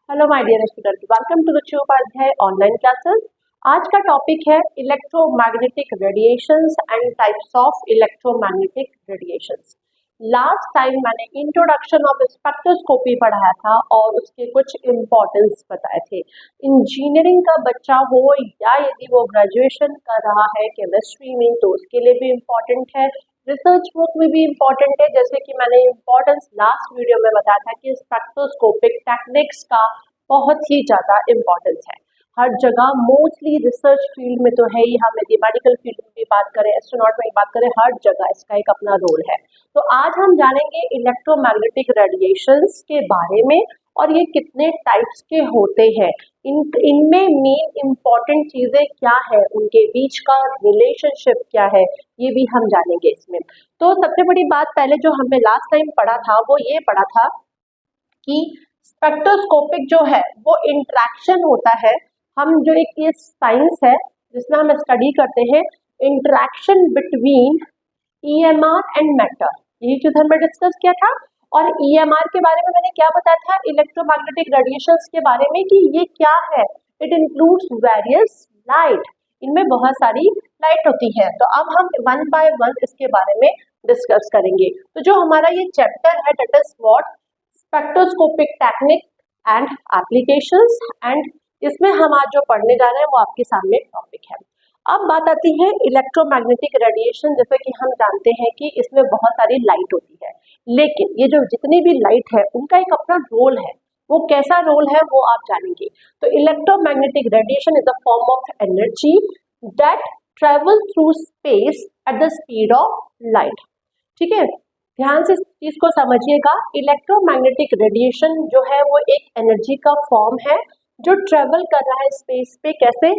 Hello my dear student, welcome to Ruchi Upadhyay online classes. आज का topic है electromagnetic radiations and types of electromagnetic radiations. Last time मैंने introduction of spectroscopy पढ़ाया था और उसके कुछ इम्पोर्टेंस बताए थे। इंजीनियरिंग का बच्चा हो या यदि वो ग्रेजुएशन कर रहा है केमिस्ट्री में तो उसके लिए भी इम्पोर्टेंट है, रिसर्च बुक में भी इम्पोर्टेंट है। जैसे कि मैंने इम्पोर्टेंस लास्ट वीडियो में बताया था कि स्पेक्ट्रोस्कोपिक टेक्निक्स का बहुत ही ज्यादा इम्पोर्टेंस है हर जगह, मोस्टली रिसर्च फील्ड में तो है ही, हम यदि मेडिकल फील्ड में भी बात करें, एस्ट्रोनॉट में बात करें, हर जगह इसका एक अपना रोल है। तो आज हम जानेंगे इलेक्ट्रोमैग्नेटिक रेडिएशंस के बारे में और ये कितने टाइप्स के होते हैं, इनमें मेन इम्पॉर्टेंट चीजें क्या है, उनके बीच का रिलेशनशिप क्या है, ये भी हम जानेंगे इसमें। तो सबसे बड़ी बात पहले जो हमने लास्ट टाइम पढ़ा था वो ये पढ़ा था कि स्पेक्ट्रोस्कोपिक जो है वो इंटरेक्शन होता है। हम जो एक ये साइंस है जिसमें हम स्टडी करते हैं interaction between EMR and matter, यही चीज हमने डिस्कस किया था। और ईएमआर के बारे में मैंने क्या बताया था, इलेक्ट्रोमैग्नेटिक रेडिएशंस के बारे में, कि ये क्या है, इट इंक्लूड्स वेरियस लाइट, इनमें बहुत सारी लाइट होती है। तो अब हम वन बाय वन इसके बारे में डिस्कस करेंगे। तो जो हमारा ये चैप्टर है that is what spectroscopic technique and applications, and इसमें हम आज जो पढ़ने जा रहे हैं वो आपके सामने टॉपिक है। अब बात आती है इलेक्ट्रोमैग्नेटिक रेडिएशन। जैसे कि हम जानते हैं कि इसमें बहुत सारी लाइट होती है, लेकिन ये जो जितनी भी लाइट है उनका एक अपना रोल है। वो कैसा रोल है वो आप जानेंगे। तो electromagnetic radiation is a form of energy that travel through space at the speed of light. ठीक है, ध्यान से इस चीज को समझिएगा। इलेक्ट्रोमैग्नेटिक रेडिएशन जो है वो एक एनर्जी का फॉर्म है जो ट्रेवल कर रहा है स्पेस पे, कैसे,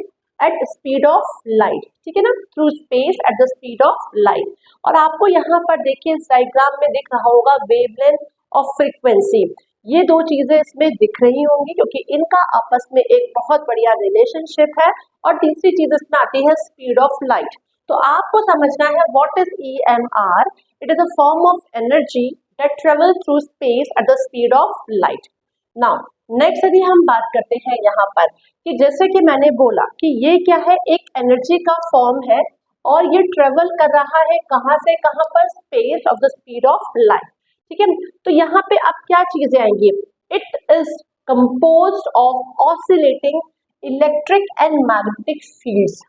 एट स्पीड ऑफ लाइट। ठीक है ना, through space at the speed of light. और आपको यहाँ पर देखिए इस डायग्राम में दिख रहा होगा वेवलेंथ और फ्रीक्वेंसी, ये दो चीजें इसमें दिख रही होंगी क्योंकि इनका आपस में एक बहुत बढ़िया रिलेशनशिप है। और तीसरी चीज इसमें आती है स्पीड ऑफ लाइट। तो आपको समझना है what is EMR. It is a form of energy that travel through space at the speed of light. Now next यदि हम बात करते हैं यहाँ पर कि जैसे कि मैंने बोला कि ये क्या है, एक एनर्जी का फॉर्म है और ये ट्रेवल कर रहा है कहाँ से कहाँ पर, space of the speed of light. ठीक है, तो यहाँ पे अब क्या चीजें आएंगी, it is composed of oscillating electric and magnetic fields.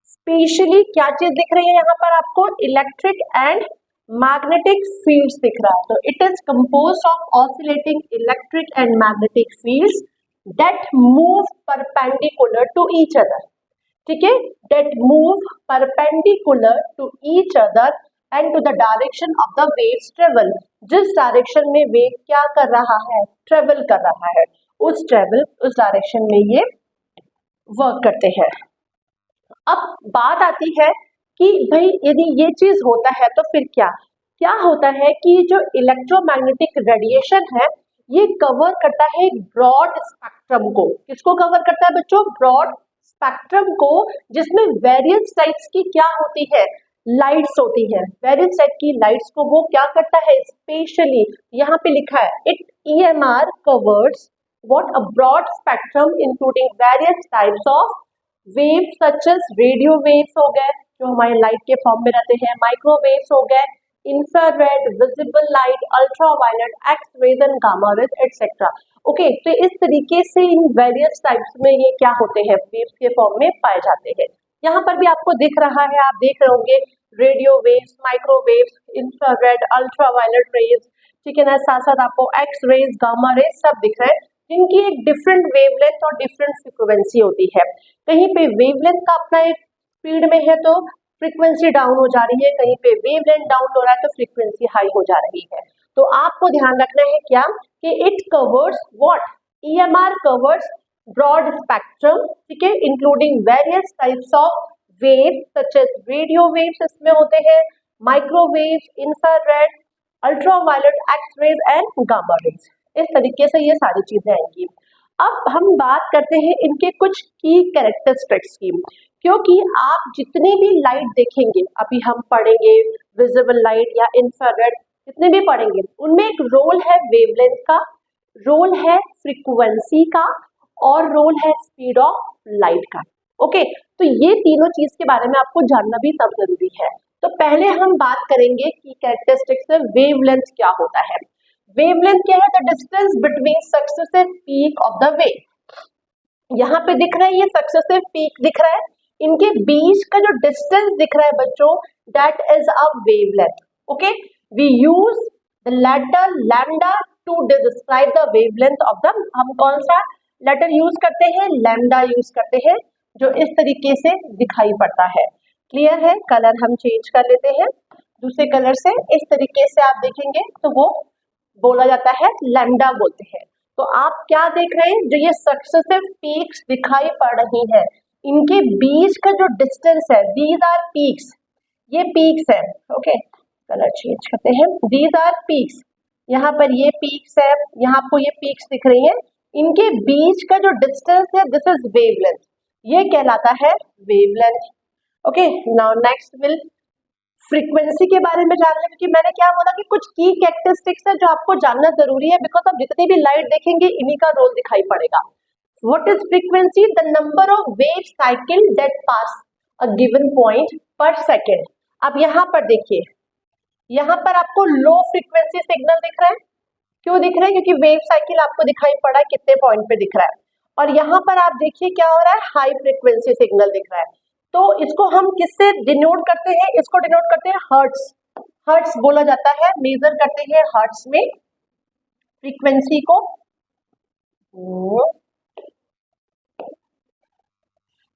Specially क्या चीज दिख रही है यहाँ पर आपको, इलेक्ट्रिक एंड मैग्नेटिक फील्ड्स दिख रहा है। तो it is composed of oscillating electric and magnetic fields that move perpendicular to each other. ठीक है, that move perpendicular to each other and to the direction of the waves travel. जिस direction में wave क्या कर रहा है, travel कर रहा है, उस डायरेक्शन में ये वर्क करते हैं। अब बात आती है कि भाई यदि ये चीज होता है तो फिर क्या क्या होता है कि जो इलेक्ट्रोमैग्नेटिक रेडिएशन है ये कवर करता है ब्रॉड स्पेक्ट्रम को। किसको कवर करता है बच्चों, ब्रॉड स्पेक्ट्रम को, जिसमें वेरियस टाइप्स की क्या होती है, लाइट्स होती है। वेरियस टाइप की लाइट्स को वो क्या करता है, स्पेशली यहाँ पे लिखा है it EMR covers what a broad spectrum including various types of waves such as radio waves हो गए जो हमारे लाइट के फॉर्म में रहते हैं, माइक्रोवेव्स हो गए, infrared, visible light, ultraviolet, x rays and gamma rays etcetera. Okay, तो इस तरीके से इन वेरियस टाइप्स में ये क्या होते हैं, वेव्स के फॉर्म में पाए जाते हैं। यहाँ पर भी आपको दिख रहा है, आप देख रहे होंगे radio waves, microwaves, infrared, ultraviolet rays, ठीक है ना, साथ साथ आपको एक्स रेज, गामा रेज सब दिख रहे हैं, जिनकी एक डिफरेंट वेवलेंथ और डिफरेंट फ्रीक्वेंसी होती है। कहीं पे वेवलेंथ का अपना एक स्पीड में है तो फ्रीक्वेंसी डाउन हो जा रही है, कहीं पे वेवलेंथ डाउन हो रहा है तो फ्रीक्वेंसी हाई हो जा रही है। तो आपको ध्यान रखना है क्या कि it covers what, EMR covers broad spectrum, ठीक है, including various types of waves such as radio waves इसमें होते हैं, microwaves, infrared, ultraviolet, x rays and gamma rays. इस तरीके से ये सारी चीजें आएंगी। अब हम बात करते हैं इनके कुछ की कैरेक्टरिस्टिक्स की, क्योंकि आप जितनी भी लाइट देखेंगे, अभी हम पढ़ेंगे विजिबल लाइट या इंफ्रारेड, जितने भी पढ़ेंगे उनमें एक रोल है वेवलेंथ का, रोल है फ्रीक्वेंसी का और रोल है स्पीड ऑफ लाइट का। ओके, तो ये तीनों चीज के बारे में आपको जानना भी तब जरूरी है। तो पहले हम बात करेंगे कि कैरेक्टरिस्टिक्स में वेवलेंथ क्या होता है। वेवलेंथ क्या है? The distance between successive peak of the wave. यहाँ पे दिख रहा है, ये सक्सेसिव पीक दिख रहा है, इनके बीच का जो डिस्टेंस दिख रहा है बच्चों, that is a wavelength. Okay, we use the letter lambda to describe the wavelength of the, हम कौन सा लेटर यूज करते हैं? लैम्डा यूज करते हैं, जो इस तरीके से दिखाई पड़ता है। क्लियर है? कलर हम चेंज कर लेते हैं दूसरे कलर से, इस तरीके से आप देखेंगे तो वो बोला जाता है लैम्डा बोलते हैं। तो आप क्या देख रहे हैं? जो ये सक्सेसिव पीक्स दिखाई पड़ रही है, इनके बीच का जो डिस्टेंस है, दीज आर पीक्स, ये पीक्स है। ओके, कलर चेंज करते हैं, दीज आर पीक्स, यहाँ पर ये पीक्स है, यहाँ आपको ये पीक्स दिख रही है, इनके बीच का जो डिस्टेंस है, दिस इज वेवलेंथ, ये कहलाता है wavelength. Okay, now next will frequency के बारे में जान लें, क्योंकि मैंने क्या बोला कि कुछ की कैरेक्टरिस्टिक्स है जो आपको जानना जरूरी है, बिकॉज आप जितनी भी लाइट देखेंगे इन्हीं का रोल दिखाई पड़ेगा। What is frequency? The number of wave cycle that pass a given point पर सेकेंड। अब यहाँ पर देखिए, यहाँ पर आपको लो फ्रीक्वेंसी सिग्नल दिख रहा है, क्यों दिख रहा है? क्योंकि वेव साइकिल आपको दिखाई पड़ा है कितने पॉइंट पे दिख रहा है, और यहाँ पर आप देखिए क्या हो रहा है, हाई फ्रीक्वेंसी सिग्नल दिख रहा है। तो इसको हम किससे डिनोट करते हैं? इसको डिनोट करते हैं हर्ट्स, हर्ट्स बोला जाता है, मेजर करते हैं हर्ट्स में फ्रीक्वेंसी को।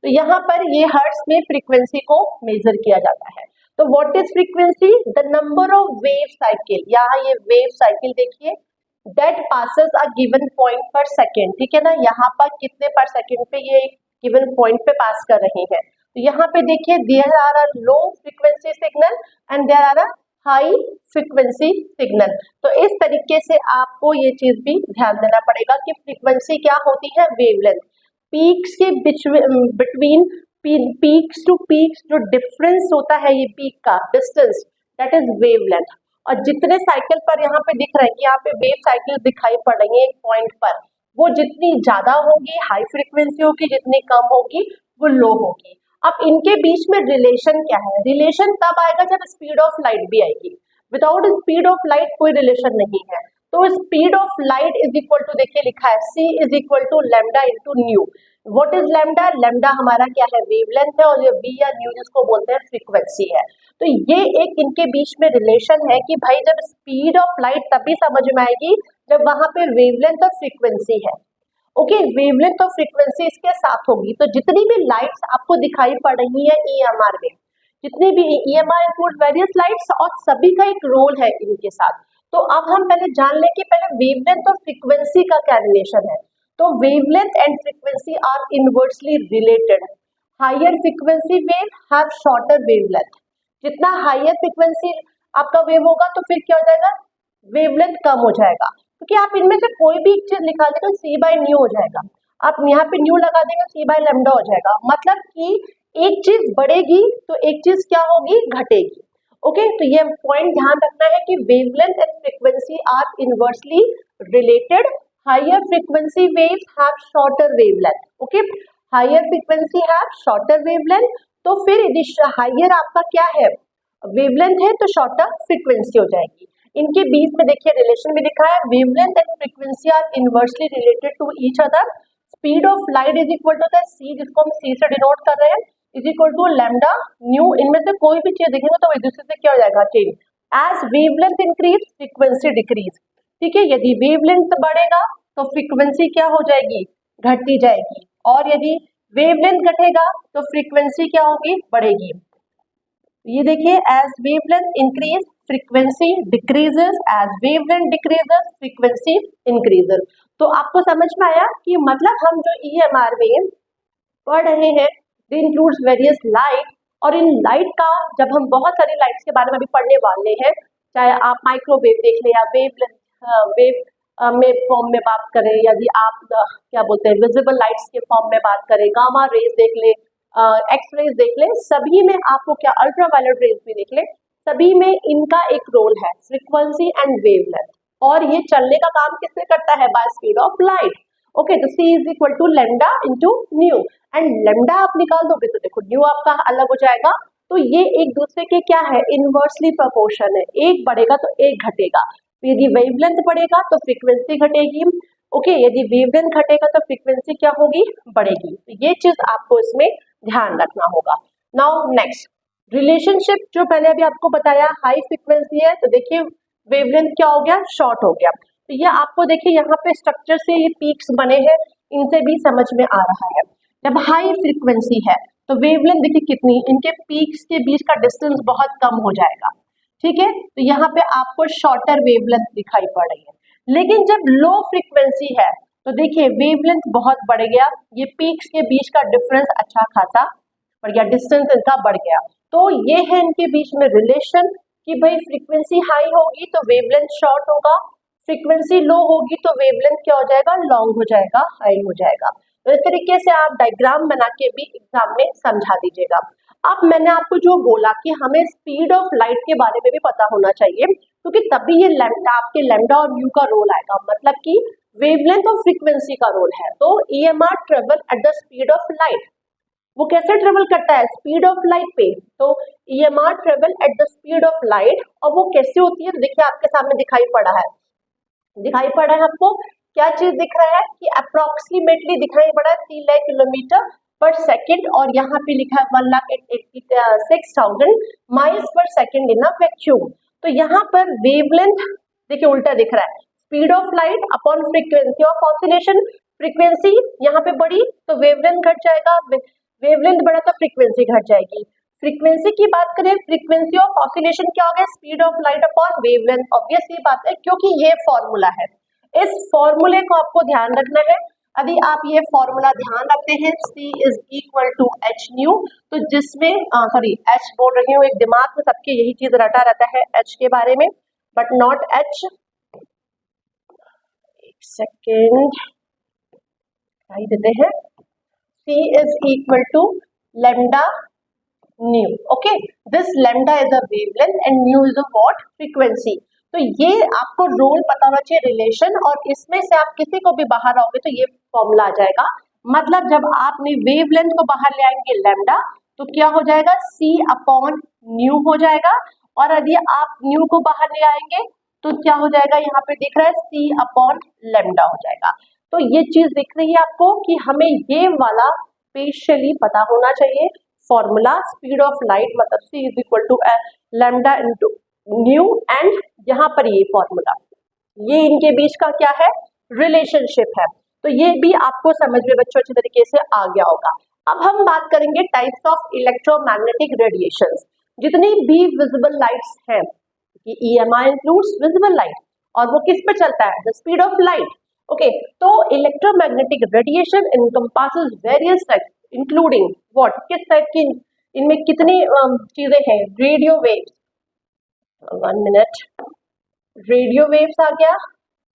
तो यहाँ पर ये हर्ट्स में फ्रीक्वेंसी को मेजर किया जाता है। तो what is frequency? The number of wave cycle, यहाँ ये वेव साइकिल देखिए, that passes a given point पर सेकेंड, ठीक है ना, यहाँ पर कितने पर सेकेंड पे ये गिवन पॉइंट पे पास कर रही है। तो यहाँ पे देखिए, there are a low frequency signal and there are a high frequency signal. तो इस तरीके से आपको ये चीज भी ध्यान देना पड़ेगा कि फ्रीक्वेंसी क्या होती है? वेवलेंथ। पीक्स के बिटवीन पीक्स टू पीक्स जो डिफरेंस होता है, ये पीक का डिस्टेंस, दैट इज वेवलेंथ। और जितने साइकिल पर यहाँ पे दिख रहा है कि यहाँ पे वेव साइकिल दिखाई पड़ रही है एक पॉइंट पर, वो जितनी ज्यादा होगी हाई फ्रीक्वेंसी होगी, जितनी कम होगी वो लो होगी। अब इनके बीच में रिलेशन क्या है? रिलेशन तब आएगा जब स्पीड ऑफ लाइट भी आएगी। विदाउट स्पीड ऑफ लाइट कोई रिलेशन नहीं है। तो speed of light is equal to, देखिए लिखा है c is equal to lambda into nu. What is lambda? Lambda हमारा क्या है? वेवलेंथ है, और ये v या न्यू जिसको बोलते हैं फ्रीक्वेंसी है। तो ये एक इनके बीच में रिलेशन है कि भाई जब स्पीड ऑफ लाइट तभी समझ में आएगी जब वहां पे वेवलेंथ और फ्रीक्वेंसी है। ओके, वेवलेंथ और फ्रीक्वेंसी इसके साथ होगी। तो जितनी भी लाइट्स आपको दिखाई पड़ रही है ईएमआर में, जितनी भी ईएमआर इंक्लूड वेरियस लाइट्स, और सभी का एक रोल है इनके साथ। तो अब हम पहले जान लें कि पहले वेवलेंथ और फ्रीक्वेंसी का क्या रिलेशन है। तो wavelength and frequency are inversely related. Higher frequency wave have shorter wavelength. जितना हायर फ्रीक्वेंसी आपका वेव होगा तो फिर क्या हो जाएगा? वेवलेंथ कम हो जाएगा, क्योंकि आप इनमें से कोई भी एक चीज निकाल देंगे तो c बाय न्यू हो जाएगा। आप यहाँ पे न्यू लगा देंगे, c बाय लैम्डा हो जाएगा। मतलब कि एक चीज बढ़ेगी तो एक चीज क्या होगी? घटेगी। ओके, तो ये पॉइंट ध्यान रखना है कि wavelength and frequency are inversely related. Higher frequency waves have shorter wavelength. Okay, higher frequency have shorter wavelength. तो फिर हायर आपका क्या है? वेवलेंथ है, तो शॉर्टर फ्रीक्वेंसी हो जाएगी। इनके बीच में देखिए रिलेशन भी लिखा है, wavelength and frequency are inversely related to each other. Speed of light is equal to c, जिसको हम c से डिनोट कर रहे हैं, is equal to lambda nu. इनमें से कोई भी चीज देखेंगे तो एक दूसरे से क्या हो जाएगा? Change. As wavelength increase frequency decrease. ठीक है, यदि वेवलेंथ बढ़ेगा तो फ्रीक्वेंसी क्या हो जाएगी? घटती जाएगी। और यदि वेवलेंथ घटेगा तो फ्रीक्वेंसी क्या होगी? बढ़ेगी। ये देखिए, as wavelength increase frequency decreases, as wavelength decreases frequency increases. तो आपको समझ में आया कि मतलब हम जो ईएमआर में पढ़ रहे हैं दे इंक्लूड्स वेरियस लाइट, और इन लाइट का जब हम बहुत सारी लाइट्स के बारे में अभी पढ़ने वाले हैं, चाहे आप माइक्रोवेव देख लें या वेव में फॉर्म में बात करें, यदि आप क्या बोलते हैं विजिबल लाइट्स के फॉर्म में बात करें, गामा रेज देख ले, एक्स रेज देख ले, सभी में आपको क्या अल्ट्रावायलेट रेज भी देख ले, सभी में इनका एक रोल है, फ्रीक्वेंसी एंड वेवलेंथ। और ये चलने का काम किससे करता है? By speed of light. Okay, तो c is equal to lambda into nu, and lambda आप निकाल दोगे तो देखो न्यू आपका अलग हो जाएगा, तो ये एक दूसरे के क्या है? इनवर्सली प्रोपोर्शन है, एक बढ़ेगा तो एक घटेगा। यदि वेवलेंथ बढ़ेगा तो फ्रीक्वेंसी घटेगी। ओके, यदि वेवलेंथ घटेगा तो फ्रीक्वेंसी क्या होगी? बढ़ेगी। तो ये चीज आपको इसमें ध्यान रखना होगा। नाउ नेक्स्ट रिलेशनशिप, जो मैंने अभी आपको बताया हाई फ्रीक्वेंसी है, तो देखिए वेवलेंथ क्या हो गया? शॉर्ट हो गया। तो ये आपको देखिए यहाँ पे स्ट्रक्चर से ये पीक्स बने हैं, इनसे भी समझ में आ रहा है। जब हाई फ्रीक्वेंसी है तो वेवलेंथ देखिए कितनी, इनके पीक्स के बीच का डिस्टेंस बहुत कम हो जाएगा, ठीक है। तो यहाँ पे आपको शॉर्टर वेवलेंथ दिखाई पड़ रही है। लेकिन जब लो फ्रीक्वेंसी है तो देखिए वेवलेंथ बहुत बढ़ गया, ये पीक्स के बीच का डिफरेंस अच्छा खासा बढ़ गया, डिस्टेंस इनका बढ़ गया। तो ये है इनके बीच में रिलेशन कि भाई फ्रीक्वेंसी हाई होगी तो वेवलेंथ शॉर्ट होगा, फ्रीक्वेंसी लो होगी तो वेवलेंथ क्या हो जाएगा? लॉन्ग हो जाएगा, हाई हो जाएगा। तो इस तरीके से आप डायग्राम बना के भी एग्जाम में समझा दीजिएगा। अब मैंने आपको जो बोला कि हमें स्पीड ऑफ लाइट के बारे में भी पता होना चाहिए, क्योंकि तभी ये लैम्डा आपके लैम्डा और न्यू का रोल आएगा, मतलब कि वेवलेंथ और फ्रीक्वेंसी का रोल है। तो EMR travel at the speed of light, वो कैसे ट्रेवल करता है? स्पीड ऑफ लाइट पे। तो EMR travel at the speed of light, और वो कैसे होती है? तो देखिए आपके सामने दिखाई पड़ा है, दिखाई पड़ा है आपको क्या चीज दिख रहा है? कि अप्रोक्सीमेटली दिखाई पड़ा है 3 लाख किलोमीटर पर सेकेंड, और यहाँ पे लिखा है 1,86,000 miles per second in a vacuum. तो यहाँ पर वेवलेंथ देखिए उल्टा दिख रहा है, speed of light upon frequency of oscillation. Frequency यहाँ पे बढ़ी तो वेवलेंथ घट जाएगा, वेवलेंथ बढ़ा तो फ्रीक्वेंसी घट जाएगी। फ्रीक्वेंसी की बात करें, फ्रीक्वेंसी ऑफ ऑसिलेशन क्या हो गया? Speed of light upon wavelength. Obvious ये बात है, क्योंकि ये फॉर्मूला है, इस फॉर्मूले को आपको ध्यान रखना है। यदि आप ये फॉर्मूला ध्यान रखते हैं, C is equal to h nu, तो जिसमें सॉरी एच बोल रही हूँ, एक दिमाग में सबके यही चीज रटा रहता है एच के बारे में, बट नॉट एच। एक सेकेंड देते हैं, C is equal to lambda nu। Okay, this lambda is a wavelength and nu is a what? frequency। तो ये आपको रोल पता होना चाहिए रिलेशन, और इसमें से आप किसी को भी बाहर आओगे तो ये फॉर्मूला आ जाएगा। मतलब जब आपने वेवलेंथ को बाहर ले आएंगे लैम्डा, तो क्या हो जाएगा? C अपॉन न्यू हो जाएगा, और यदि आप न्यू को बाहर ले आएंगे तो क्या हो जाएगा? यहाँ पे दिख रहा है C अपॉन लैम्डा हो जाएगा। तो ये चीज दिख रही है आपको कि हमें ये वाला स्पेशली पता होना चाहिए फॉर्मूला, स्पीड ऑफ लाइट मतलब C is equal to lambda into nu, and यहाँ पर ये फॉर्मूला, ये इनके बीच का क्या है? रिलेशनशिप है। तो ये भी आपको समझ में बच्चों अच्छे तरीके से आ गया होगा। अब हम बात करेंगे टाइप्स ऑफ इलेक्ट्रोमैग्नेटिक रेडिएशंस। जितनी भी विजिबल लाइट्स हैं, कि EMI इंक्लूड्स विजिबल लाइट, और वो किस पे चलता है? The speed of light. Okay, तो electromagnetic radiation encompasses various types including what? किस टाइप की? इनमें कितनी चीजें हैं? Radio waves, 1 minute, radio waves आ गया,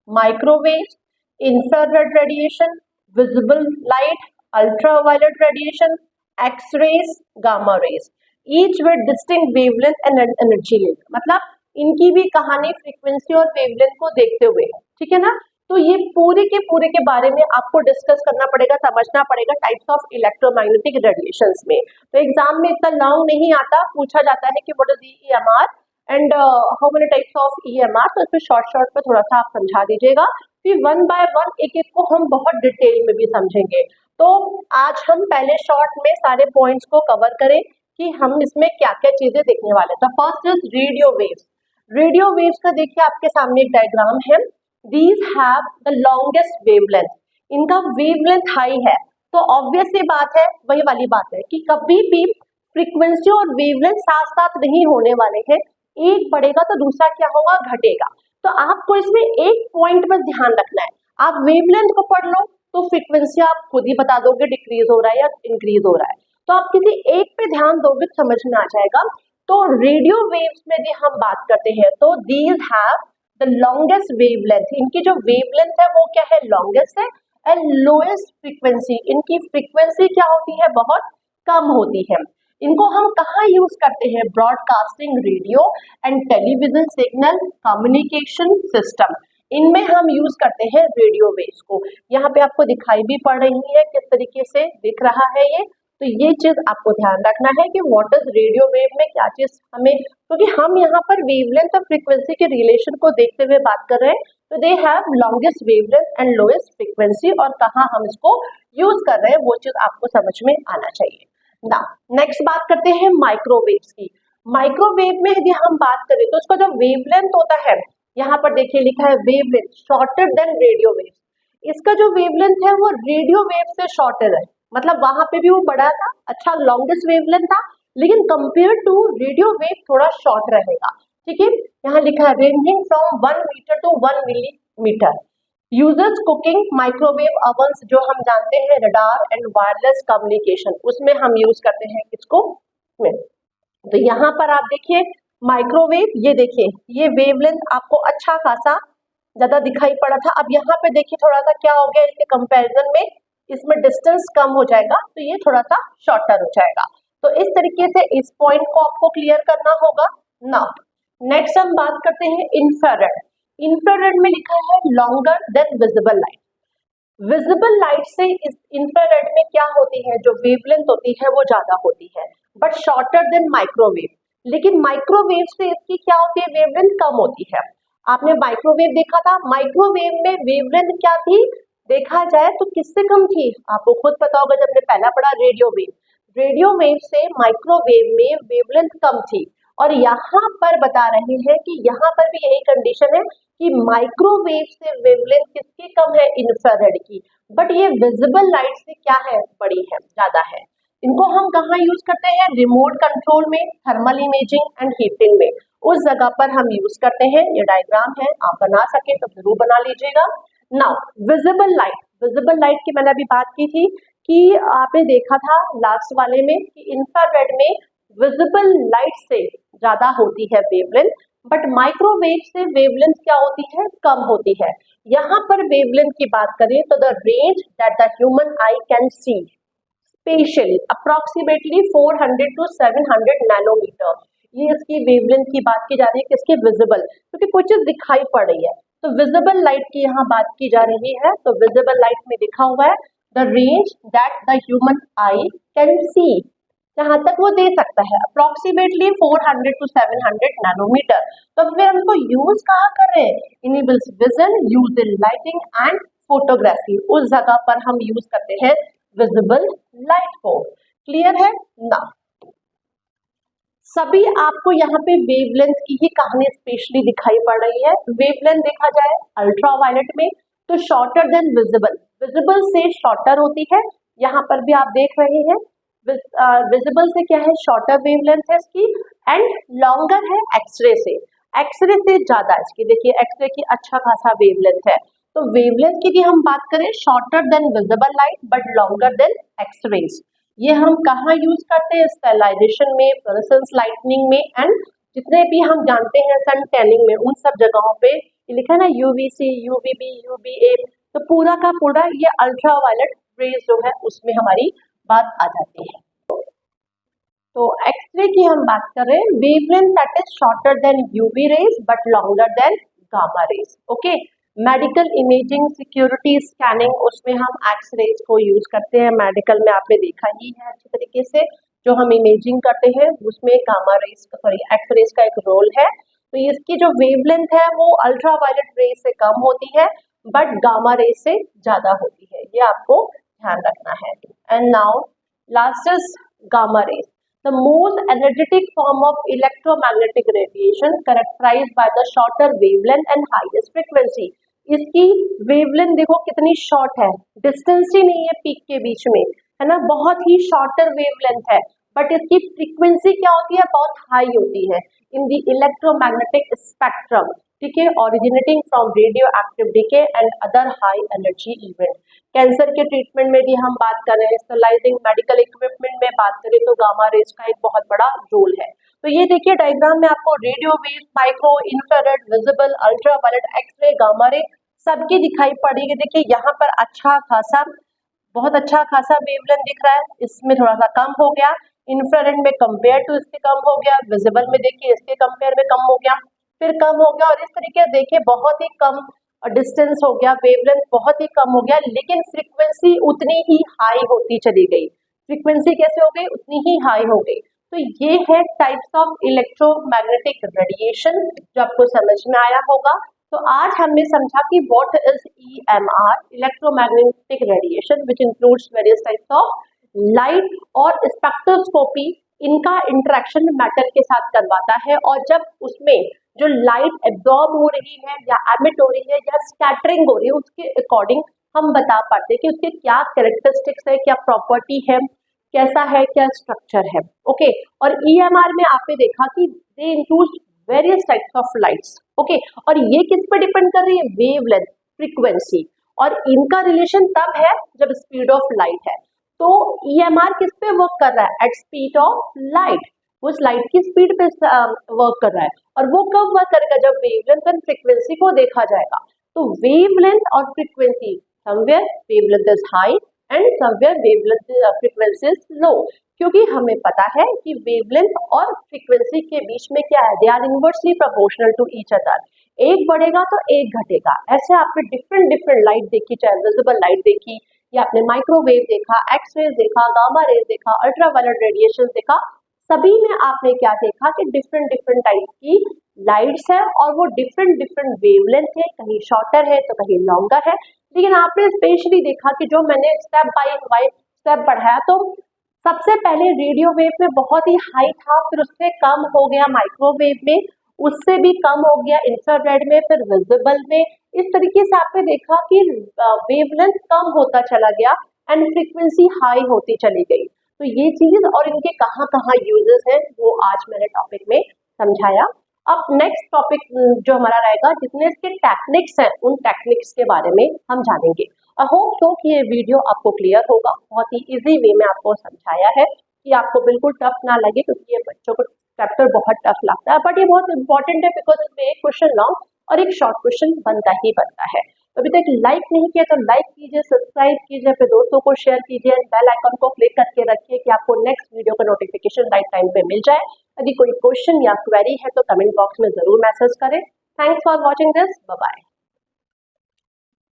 microwaves, infrared radiation, visible light, ultraviolet radiation, X rays, gamma rays, each with distinct wavelength and energy level. मतलब इनकी भी कहानी फ्रीक्वेंसी और वेवलेंथ को देखते हुए है, ठीक है ना। तो ये पूरे के बारे में आपको डिस्कस करना पड़ेगा, समझना पड़ेगा टाइप्स ऑफ इलेक्ट्रोमैग्नेटिक रेडिएशंस में। तो एग्जाम में इतना लॉन्ग नहीं आता, पूछा जाता है कि what is EMR and how many types of EMR, तो इसमें शॉर्ट पे थोड़ा सा आप समझा दीजिएगा, फिर वन बाय वन एक एक को हम बहुत डिटेल में भी समझेंगे। तो आज हम पहले शॉर्ट में सारे पॉइंट्स को कवर करें कि हम इसमें क्या क्या चीजें देखने वाले। तो first is radio waves. Radio waves का देखिए आपके सामने एक डायग्राम है। These have the longest wavelength, इनका वेवलेंथ हाई है, तो ऑब्वियस सी बात है, वही वाली बात है कि कभी भी फ्रीक्वेंसी और वेवलेंथ साथ साथ नहीं होने वाले हैं, एक बढ़ेगा तो दूसरा क्या होगा? घटेगा। तो आपको इसमें एक पॉइंट पर ध्यान रखना है, आप वेवलेंथ को पढ़ लो तो फ्रीक्वेंसी आप खुद ही बता दोगे डिक्रीज हो रहा है या इंक्रीज हो रहा है, तो आप किसी एक पे ध्यान दोगे तो समझ में आ जाएगा। तो रेडियो वेव्स में भी हम बात करते हैं, तो these have the longest wavelength, इनकी जो वेवलेंथ है वो क्या है? लॉन्गेस्ट है, एंड लोएस्ट फ्रीक्वेंसी, इनकी फ्रीक्वेंसी क्या होती है? बहुत कम होती है। इनको हम कहाँ यूज करते हैं? Broadcasting, radio and television signal communication system, इनमें हम यूज करते हैं रेडियो वेव्स को। यहाँ पे आपको दिखाई भी पड़ रही है किस तरीके से दिख रहा है ये। तो ये चीज आपको ध्यान रखना है कि व्हाट इज रेडियो वेव में क्या चीज हमें, क्योंकि हम यहाँ पर वेवलेंथ और फ्रीक्वेंसी के रिलेशन को देखते हुए बात कर रहे हैं। तो they have longest wavelength and lowest frequency, और कहाँ हम इसको यूज कर रहे हैं वो चीज आपको समझ में आना चाहिए ना। नेक्स्ट बात करते हैं माइक्रोवेव्स की। माइक्रोवेव में यदि हम बात करें तो उसका जो वेवलेंथ होता है, यहाँ पर देखिए लिखा है wavelength shorter than radio wave. इसका जो वेवलेंथ है वो रेडियो वेव से शॉर्टर है, मतलब वहां पे भी वो बड़ा था, अच्छा लॉन्गेस्ट वेवलेंथ था, लेकिन कंपेयर टू रेडियो वेव थोड़ा शॉर्ट रहेगा। ठीक है, यहाँ लिखा है ranging from 1 metre to 1 millimetre. Users cooking microwave ovens, जो हम जानते हैं रडार एंड वायरलेस कम्युनिकेशन, उसमें हम यूज करते हैं किसको में। तो यहाँ पर आप देखिए माइक्रोवेव, ये देखिए ये वेवलेंथ आपको अच्छा खासा ज्यादा दिखाई पड़ा था। अब यहाँ पे देखिए थोड़ा सा क्या हो गया, इसके कंपैरिजन में इसमें डिस्टेंस कम हो जाएगा, तो ये थोड़ा सा शॉर्टर हो जाएगा। तो इस तरीके से इस पॉइंट को आपको क्लियर करना होगा ना। नेक्स्ट हम बात करते हैं इंफ्रारेड। इंफ्रारेड में लिखा है longer than visible light. Visible light से इस इंफ्रारेड में क्या होती है, जो वेवलेंथ होती है वो ज्यादा होती है, बट शॉर्टर देन माइक्रोवेव। लेकिन माइक्रोवेव से इसकी क्या होती है, वेवलेंथ कम होती है। आपने माइक्रोवेव देखा था, माइक्रोवेव में वेवलेंथ क्या थी, देखा जाए तो किससे कम थी, आपको खुद पता होगा जब हमने पहला पढ़ा रेडियो वेव। रेडियो वेव से माइक्रोवेव में वेवलेंथ कम थी, और यहाँ पर बता रहे हैं कि यहाँ पर भी यही कंडीशन है कि माइक्रोवेव से वेवलेंथ किसकी कम है, इंफ्रारेड की, बट ये विजिबल लाइट से क्या है, बड़ी है, ज्यादा है। इनको हम कहाँ यूज करते हैं, रिमोट कंट्रोल में, थर्मल इमेजिंग एंड हीटिंग में, उस जगह पर हम यूज करते हैं। ये डायग्राम है, आप बना सके तो जरूर बना लीजिएगा। Now visible light, visible light की मैंने अभी बात की थी कि आपने देखा था लास्ट वाले में कि इंफ्रारेड में विजिबल लाइट से ज्यादा होती है वेवलेंथ, बट माइक्रोवेव से वेवलेंथ क्या होती है, कम होती है। यहाँ पर वेवलेंथ की बात करें तो the range that the human eye can see specially approximately 400 to 700 nanometre, ये इसकी वेवलेंथ की बात की जा रही है, किसकी, विजिबल, क्योंकि कुछ चीज दिखाई पड़ रही है। तो विजिबल लाइट की यहाँ बात की जा रही है, तो विजिबल लाइट में लिखा हुआ है the range that the human eye can सी, जहां तक वो दे सकता है अप्रोक्सीमेटली 400 टू 700 नैनोमीटर। तो फिर हमको यूज कहाँ कर रहे हैं, enables vision use in lighting and photography, उस जगह पर हम यूज करते हैं विजिबल लाइट को। क्लियर है ना। सभी आपको यहाँ पे वेवलेंथ की ही कहानी स्पेशली दिखाई पड़ रही है। वेवलेंथ देखा जाए अल्ट्रावायलेट में तो शॉर्टर देन विजिबल, विजिबल से शॉर्टर होती है, यहाँ पर भी आप देख रहे हैं विजिबल से क्या है, शॉर्टर वेवलेंथ है इसकी, एंड लॉन्गर है एक्सरे से, एक्सरे से ज्यादा इसकी, देखिए एक्सरे की अच्छा खासा वेवलेंथ है। तो वेवलेंथ की भी हम बात करें shorter than visible light but longer than x rays, ये हम कहाँ यूज करते हैं, स्टेलाइजेशन में, फ्लोरेसेंस लाइटनिंग में, एंड जितने भी हम जानते हैं सन टैनिंग में, उन सब जगहों पे ये लिखा है ना यूवीसी, यूवीबी, यूवीए, तो पूरा का पूरा ये अल्ट्रावायलेट रेज जो है उसमें हमारी बात आ जाती है। तो एक्सरे की हम बात कर रहे हैं, wavelength that is shorter than UV rays but longer than gamma rays. Okay, medical imaging, security scanning, उसमें हम एक्स-रेज को यूज करते हैं। मेडिकल में आपने देखा ही है अच्छी तरीके से, जो हम इमेजिंग करते हैं उसमें गामा रेज का, सॉरी एक्स-रेज का एक रोल है। तो इसकी जो वेवलेंथ है वो अल्ट्रावायलेट रेज से कम होती है बट गामा रेज से ज्यादा होती है, ये आपको ध्यान रखना है। And now last is gamma rays, the most energetic form of electromagnetic radiation characterized by the shorter wavelength and highest frequency। इसकी वेवलेंथ देखो कितनी शॉर्ट है, डिस्टेंस ही नहीं है पीक के बीच में, है ना, बहुत ही शॉर्टर वेवलेंथ है, बट इसकी फ्रीक्वेंसी क्या होती है, बहुत हाई होती है इन द इलेक्ट्रोमैग्नेटिक स्पेक्ट्रम, ठीक है, originating from radio active decay and other high energy event. Cancer के ट्रीटमेंट में भी हम बात कर रहे हैं, स्टेलाइजिंग मेडिकल इक्विपमेंट में बात करें तो गामा रेज का एक बहुत बड़ा रोल है। तो ये देखिए डायग्राम में आपको radio wave, micro, infrared, visible, ultraviolet, x ray, gamma ray सबकी दिखाई पड़ेगी। देखिए यहाँ पर अच्छा खासा, बहुत अच्छा खासा वेवलेंथ दिख रहा है, इसमें थोड़ा सा कम हो गया, इंफ्रारेड में कंपेयर टू इसके कम हो गया, विजिबल में देखिए इसके कंपेयर में कम हो गया, फिर कम हो गया, और इस तरीके देखिए बहुत ही कम डिस्टेंस हो गया, वेवलेंथ बहुत ही कम हो गया, लेकिन फ्रीक्वेंसी उतनी ही हाई होती चली गई। फ्रीक्वेंसी कैसे हो गई? उतनी ही हाई हो गई। तो ये है टाइप्स ऑफ इलेक्ट्रोमैग्नेटिक रेडिएशन, जो आपको समझ में आया होगा। तो आज हमने समझा कि what is EMR, electromagnetic radiation, which includes various types of light और स्पेक्ट्रोस्कोपी। इनका इंटरेक्शन मैटर के साथ करवाता है, और जब उसमें जो लाइट एब्जॉर्ब हो रही है या एमिट हो रही है या स्कैटरिंग हो रही है, उसके अकॉर्डिंग हम बता पाते हैं कि उसके क्या कैरेक्टरिस्टिक्स है, क्या प्रॉपर्टी है, कैसा है, क्या स्ट्रक्चर है। ओके, और EMR में आपने देखा कि they include various types of lights. Okay, और ये किस पे डिपेंड कर रही है? वेवलेंथ, फ्रीक्वेंसी, और इनका रिलेशन तब है जब स्पीड ऑफ लाइट है। तो EMR किस पे वर्क कर रहा है? एट स्पीड ऑफ लाइट, उस लाइट की स्पीड पे वर्क कर रहा है। और वो कब वर्क करेगा? जब वेवलेंथ एंड फ्रीक्वेंसी को देखा जाएगा। तो वेवलेंथ और frequency, somewhere wavelength is high and somewhere wavelength frequency is low, क्योंकि हमें पता है कि वेवलेंथ और फ्रीक्वेंसी के बीच में क्या है? They are inversely proportional to each other. एक बढ़ेगा तो एक घटेगा। ऐसे आपने डिफरेंट डिफरेंट लाइट देखी, चाहे विजिबल लाइट देखी, या आपने माइक्रोवेव देखा, एक्सरेज देखा, गामा रेज देखा, अल्ट्रावायलेट रेडिएशन देखा, सभी में आपने क्या देखा कि डिफरेंट डिफरेंट टाइप की लाइट्स है, और वो डिफरेंट डिफरेंट वेवलेंथ है, कहीं शॉर्टर है तो कहीं लॉन्गर है। लेकिन आपने स्पेशली देखा कि जो मैंने स्टेप बाय स्टेप पढ़ाया, तो सबसे पहले रेडियो वेव में बहुत ही हाई था, फिर उससे कम हो गया माइक्रोवेव में, उससे भी कम हो गया इंफ्रारेड में, फिर विजिबल में। इस तरीके से आपने देखा कि वेवलेंथ कम होता चला गया एंड फ्रीक्वेंसी हाई होती चली गई। तो ये चीज और इनके कहाँ कहाँ यूजेस हैं, वो आज मैंने टॉपिक में समझाया। अब नेक्स्ट टॉपिक जो हमारा रहेगा, जितने इसके टेक्निक्स हैं, उन टेक्निक्स के बारे में हम जानेंगे। आई होप सो कि ये वीडियो आपको क्लियर होगा। बहुत ही इजी वे में आपको समझाया है कि आपको बिल्कुल टफ ना लगे, क्योंकि ये बच्चों को चैप्टर बहुत टफ लगता है, बट ये बहुत इंपॉर्टेंट है, बिकॉज इसमें एक क्वेश्चन लॉन्ग और एक शॉर्ट क्वेश्चन बनता ही बनता है। अभी तक लाइक नहीं किया तो लाइक कीजिए, सब्सक्राइब कीजिए, फिर दोस्तों को शेयर कीजिए, बेल आइकन को क्लिक करके रखिए कि आपको नेक्स्ट वीडियो का नोटिफिकेशन राइट टाइम पे मिल जाए। यदि कोई क्वेश्चन या क्वेरी है तो कमेंट बॉक्स में जरूर मैसेज करें। Thanks for watching this, bye bye.